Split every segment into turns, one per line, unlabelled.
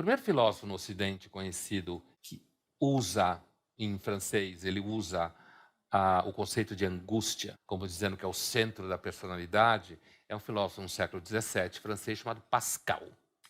primeiro filósofo no Ocidente conhecido que usa, em francês, ele usa o conceito de angústia, como dizendo que é o centro da personalidade, é um filósofo no século XVII, francês, chamado Pascal.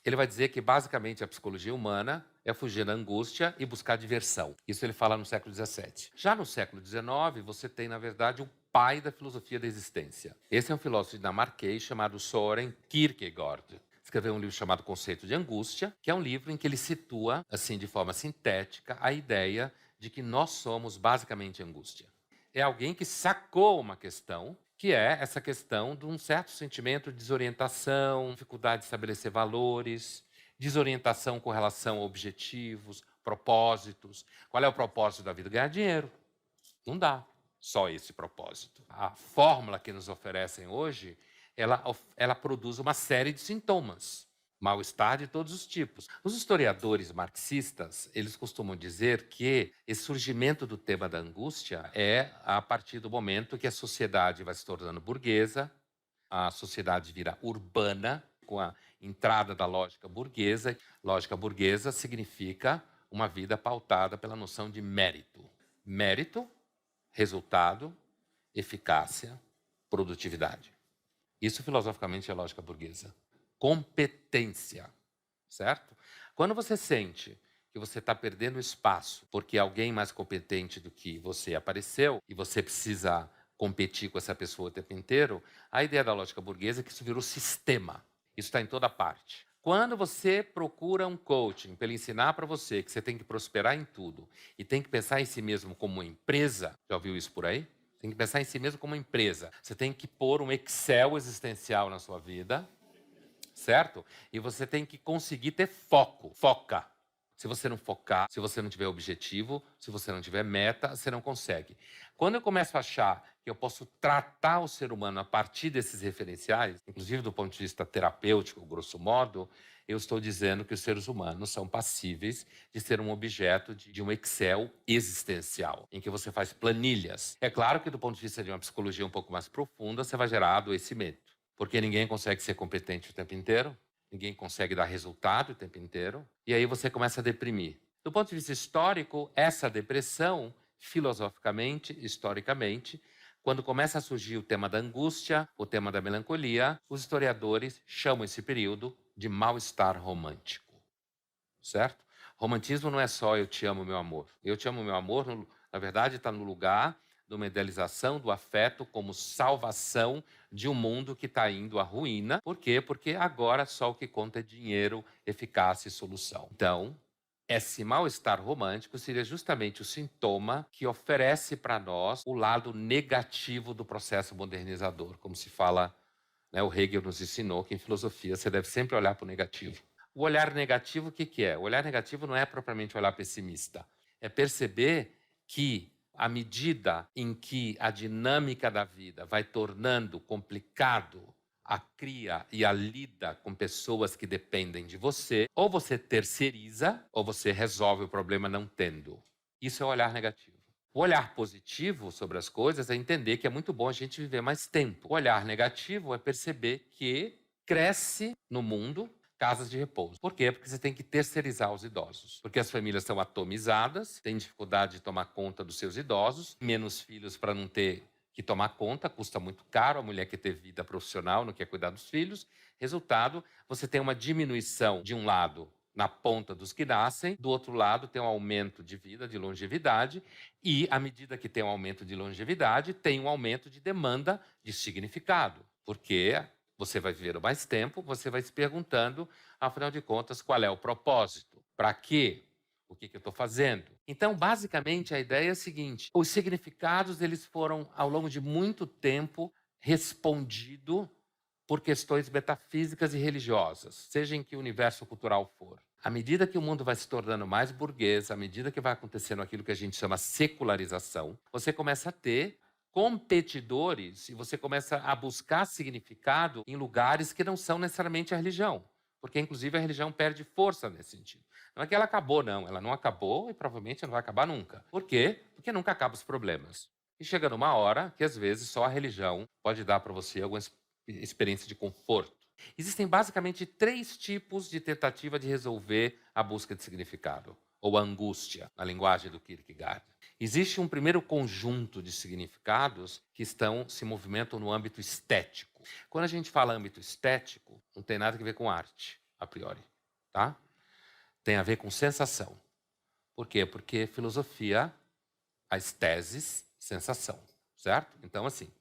Ele vai dizer que, basicamente, a psicologia humana é fugir da angústia e buscar diversão. Isso ele fala no século XVII. Já no século XIX, você tem, na verdade, o pai da filosofia da existência. Esse é um filósofo dinamarquês chamado Søren Kierkegaard. Escreveu um livro chamado Conceito de Angústia, que é um livro em que ele situa, assim, de forma sintética, a ideia de que nós somos basicamente angústia. É alguém que sacou uma questão, que é essa questão de um certo sentimento de desorientação, dificuldade de estabelecer valores, desorientação com relação a objetivos, propósitos. Qual é o propósito da vida? Ganhar dinheiro. Não dá só esse propósito. A fórmula que nos oferecem hoje, ela produz uma série de sintomas. Mal-estar de todos os tipos. Os historiadores marxistas, eles costumam dizer que esse surgimento do tema da angústia é a partir do momento que a sociedade vai se tornando burguesa, a sociedade vira urbana, com a entrada da lógica burguesa. Lógica burguesa significa uma vida pautada pela noção de mérito. Mérito, resultado, eficácia, produtividade. Isso filosoficamente é lógica burguesa. Competência, certo? Quando você sente que você está perdendo espaço porque alguém mais competente do que você apareceu e você precisa competir com essa pessoa o tempo inteiro, a ideia da lógica burguesa é que isso virou sistema. Isso está em toda parte. Quando você procura um coaching para ele ensinar para você que você tem que prosperar em tudo e tem que pensar em si mesmo como uma empresa, já ouviu isso por aí? Tem que pensar em si mesmo como uma empresa. Você tem que pôr um Excel existencial na sua vida, certo? E você tem que conseguir ter foco. Foca. Se você não focar, se você não tiver objetivo, se você não tiver meta, você não consegue. Quando eu começo a achar que eu posso tratar o ser humano a partir desses referenciais, inclusive do ponto de vista terapêutico, grosso modo, eu estou dizendo que os seres humanos são passíveis de ser um objeto de um Excel existencial, em que você faz planilhas. É claro que do ponto de vista de uma psicologia um pouco mais profunda, você vai gerar adoecimento. Porque ninguém consegue ser competente o tempo inteiro, ninguém consegue dar resultado o tempo inteiro, e aí você começa a deprimir. Do ponto de vista histórico, essa depressão, filosoficamente, historicamente, quando começa a surgir o tema da angústia, o tema da melancolia, os historiadores chamam esse período de mal-estar romântico, certo? Romantismo não é só eu te amo, meu amor. Eu te amo, meu amor, na verdade, está no lugar de uma idealização do afeto como salvação de um mundo que está indo à ruína. Por quê? Porque agora só o que conta é dinheiro, eficácia e solução. Então, esse mal-estar romântico seria justamente o sintoma que oferece para nós o lado negativo do processo modernizador, como se fala, né, o Hegel nos ensinou que em filosofia você deve sempre olhar para o negativo. O olhar negativo, o que que é? O olhar negativo não é propriamente olhar pessimista. É perceber que, à medida em que a dinâmica da vida vai tornando complicado a cria e a lida com pessoas que dependem de você, ou você terceiriza, ou você resolve o problema não tendo. Isso é o olhar negativo. O olhar positivo sobre as coisas é entender que é muito bom a gente viver mais tempo. O olhar negativo é perceber que cresce no mundo casas de repouso. Por quê? Porque você tem que terceirizar os idosos. Porque as famílias são atomizadas, têm dificuldade de tomar conta dos seus idosos, menos filhos para não ter que tomar conta, custa muito caro, a mulher quer ter vida profissional, não quer cuidar dos filhos. Resultado, você tem uma diminuição de um lado na ponta dos que nascem, do outro lado tem um aumento de vida, de longevidade, e à medida que tem um aumento de longevidade, tem um aumento de demanda de significado, porque você vai viver mais tempo, você vai se perguntando, afinal de contas, qual é o propósito? Para quê? O que eu estou fazendo? Então, basicamente, a ideia é a seguinte: os significados eles foram, ao longo de muito tempo, respondidos por questões metafísicas e religiosas, seja em que universo cultural for. À medida que o mundo vai se tornando mais burguês, à medida que vai acontecendo aquilo que a gente chama secularização, você começa a ter competidores e você começa a buscar significado em lugares que não são necessariamente a religião. Porque, inclusive, a religião perde força nesse sentido. Não é que ela acabou, não. Ela não acabou e provavelmente não vai acabar nunca. Por quê? Porque nunca acabam os problemas. E chega numa hora que, às vezes, só a religião pode dar para você alguma experiência de conforto. Existem basicamente 3 tipos de tentativa de resolver a busca de significado, ou a angústia, na linguagem do Kierkegaard. Existe um primeiro conjunto de significados que se movimentam no âmbito estético. Quando a gente fala âmbito estético, não tem nada a ver com arte, a priori, tá? Tem a ver com sensação. Por quê? Porque filosofia, as teses, sensação, certo? Então, assim,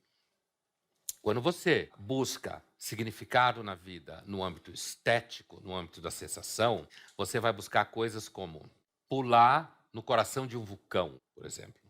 quando você busca significado na vida no âmbito estético, no âmbito da sensação, você vai buscar coisas como pular no coração de um vulcão, por exemplo.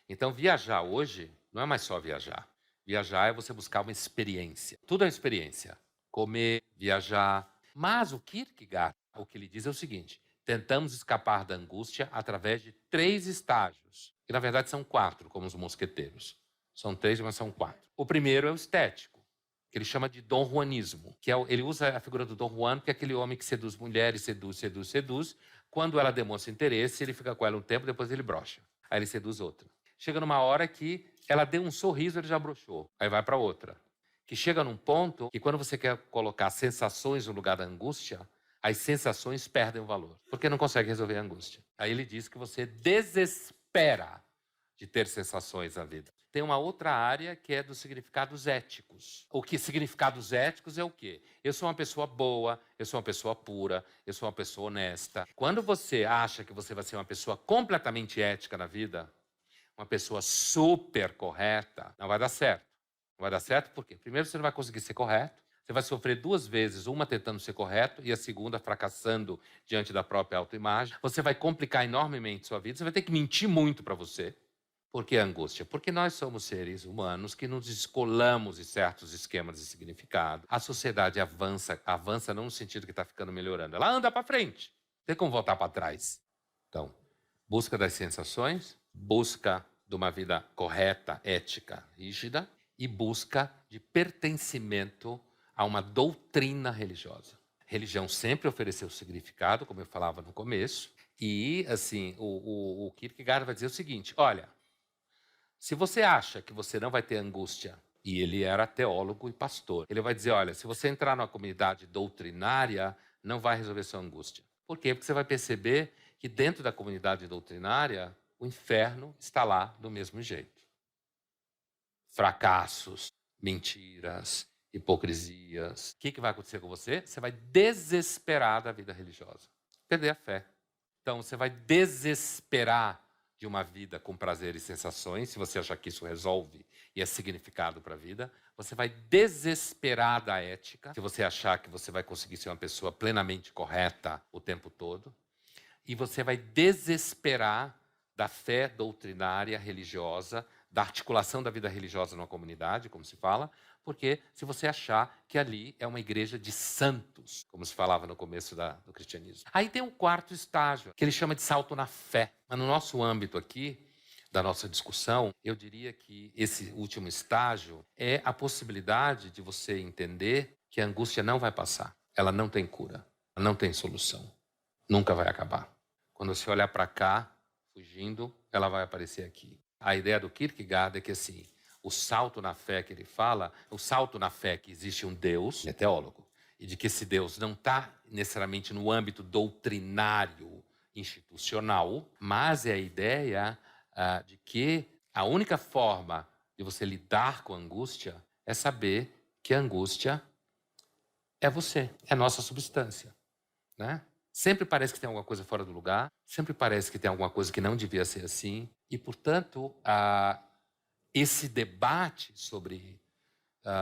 Então, viajar hoje não é mais só viajar. Viajar é você buscar uma experiência. Tudo é uma experiência. Comer, viajar. Mas o Kierkegaard, o que ele diz é o seguinte: tentamos escapar da angústia através de 3 estágios. Que na verdade são 4, como os mosqueteiros. São 3, mas são 4. O primeiro é o estético, que ele chama de Dom Juanismo. Ele usa a figura do Dom Juan, que é aquele homem que seduz mulheres, seduz. Quando ela demonstra interesse, ele fica com ela um tempo, depois ele brocha. Aí ele seduz outra. Chega numa hora que ela deu um sorriso, ele já broxou. Aí vai para outra. Que chega num ponto que quando você quer colocar sensações no lugar da angústia, as sensações perdem o valor, porque não consegue resolver a angústia. Aí ele diz que você desespera de ter sensações na vida. Tem uma outra área que é dos significados éticos. Significados éticos é o quê? Eu sou uma pessoa boa, eu sou uma pessoa pura, eu sou uma pessoa honesta. Quando você acha que você vai ser uma pessoa completamente ética na vida, uma pessoa super correta, não vai dar certo. Não vai dar certo por quê? Primeiro, você não vai conseguir ser correto. Você vai sofrer 2 vezes, uma tentando ser correto e a segunda fracassando diante da própria autoimagem. Você vai complicar enormemente sua vida. Você vai ter que mentir muito para você. Por que a angústia? Porque nós somos seres humanos que nos descolamos de certos esquemas de significado. A sociedade avança não no sentido que está ficando melhorando. Ela anda para frente. Não tem como voltar para trás. Então, busca das sensações, busca de uma vida correta, ética, rígida e busca de pertencimento a uma doutrina religiosa. Religião sempre ofereceu significado, como eu falava no começo, e assim, o Kierkegaard vai dizer o seguinte: olha, se você acha que você não vai ter angústia, e ele era teólogo e pastor, ele vai dizer, olha, se você entrar numa comunidade doutrinária, não vai resolver sua angústia. Por quê? Porque você vai perceber que dentro da comunidade doutrinária, o inferno está lá do mesmo jeito. Fracassos, mentiras, hipocrisias. O que vai acontecer com você? Você vai desesperar da vida religiosa. Perder a fé. Então, você vai desesperar de uma vida com prazer e sensações, se você achar que isso resolve e é significado para a vida. Você vai desesperar da ética, se você achar que você vai conseguir ser uma pessoa plenamente correta o tempo todo. E você vai desesperar da fé doutrinária religiosa, da articulação da vida religiosa numa comunidade, como se fala, porque se você achar que ali é uma igreja de santos, como se falava no começo do cristianismo. Aí tem um 4º estágio, que ele chama de salto na fé. Mas no nosso âmbito aqui, da nossa discussão, eu diria que esse último estágio é a possibilidade de você entender que a angústia não vai passar. Ela não tem cura, ela não tem solução. Nunca vai acabar. Quando você olhar para cá, fugindo, ela vai aparecer aqui. A ideia do Kierkegaard é que assim, o salto na fé que ele fala, o salto na fé que existe um Deus, ele é teólogo, e de que esse Deus não está necessariamente no âmbito doutrinário, institucional, mas é a ideia de que a única forma de você lidar com a angústia é saber que a angústia é você, é a nossa substância, né? Sempre parece que tem alguma coisa fora do lugar, sempre parece que tem alguma coisa que não devia ser assim. E, portanto, esse debate sobre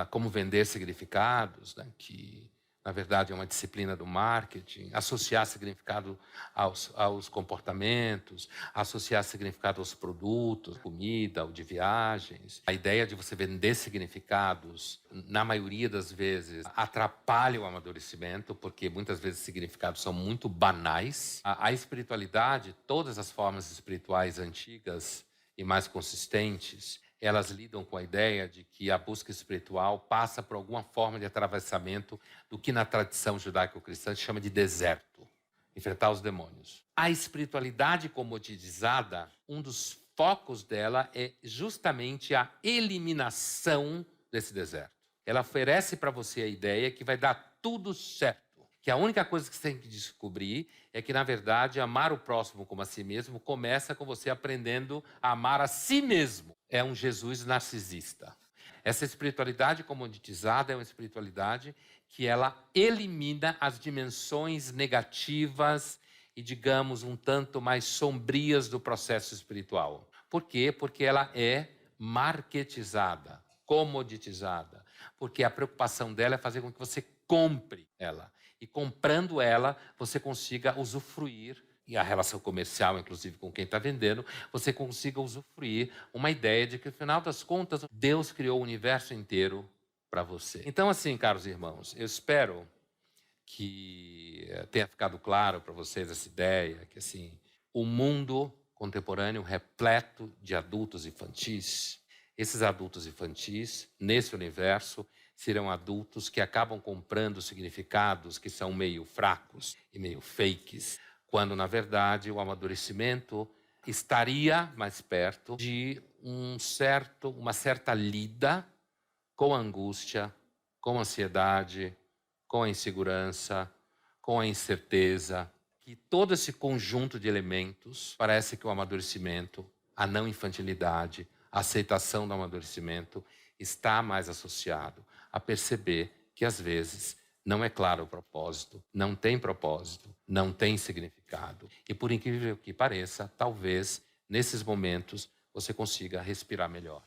como vender significados, né, que, na verdade, é uma disciplina do marketing, associar significado aos comportamentos, associar significado aos produtos, comida, ou de viagens. A ideia de você vender significados, na maioria das vezes, atrapalha o amadurecimento, porque muitas vezes significados são muito banais. A espiritualidade, todas as formas espirituais antigas e mais consistentes, elas lidam com a ideia de que a busca espiritual passa por alguma forma de atravessamento do que na tradição judaico-cristã se chama de deserto, enfrentar os demônios. A espiritualidade comoditizada, um dos focos dela é justamente a eliminação desse deserto. ela oferece para você a ideia que vai dar tudo certo. Que a única coisa que você tem que descobrir é que, na verdade, amar o próximo como a si mesmo começa com você aprendendo a amar a si mesmo. É um Jesus narcisista. Essa espiritualidade comoditizada é uma espiritualidade que ela elimina as dimensões negativas e, digamos, um tanto mais sombrias do processo espiritual. Por quê? Porque ela é marketizada, comoditizada. Porque a preocupação dela é fazer com que você compre ela. E comprando ela, você consiga usufruir, e a relação comercial, inclusive com quem está vendendo, você consiga usufruir uma ideia de que, no final das contas, Deus criou o universo inteiro para você. Então, assim, caros irmãos, eu espero que tenha ficado claro para vocês essa ideia, que assim, o mundo contemporâneo repleto de adultos infantis, esses adultos infantis, nesse universo, serão adultos que acabam comprando significados que são meio fracos e meio fakes, quando, na verdade, o amadurecimento estaria mais perto de uma certa lida com a angústia, com a ansiedade, com a insegurança, com a incerteza, que todo esse conjunto de elementos parece que o amadurecimento, a não infantilidade, a aceitação do amadurecimento está mais associado a perceber que às vezes não é claro o propósito, não tem significado. E por incrível que pareça, talvez nesses momentos você consiga respirar melhor.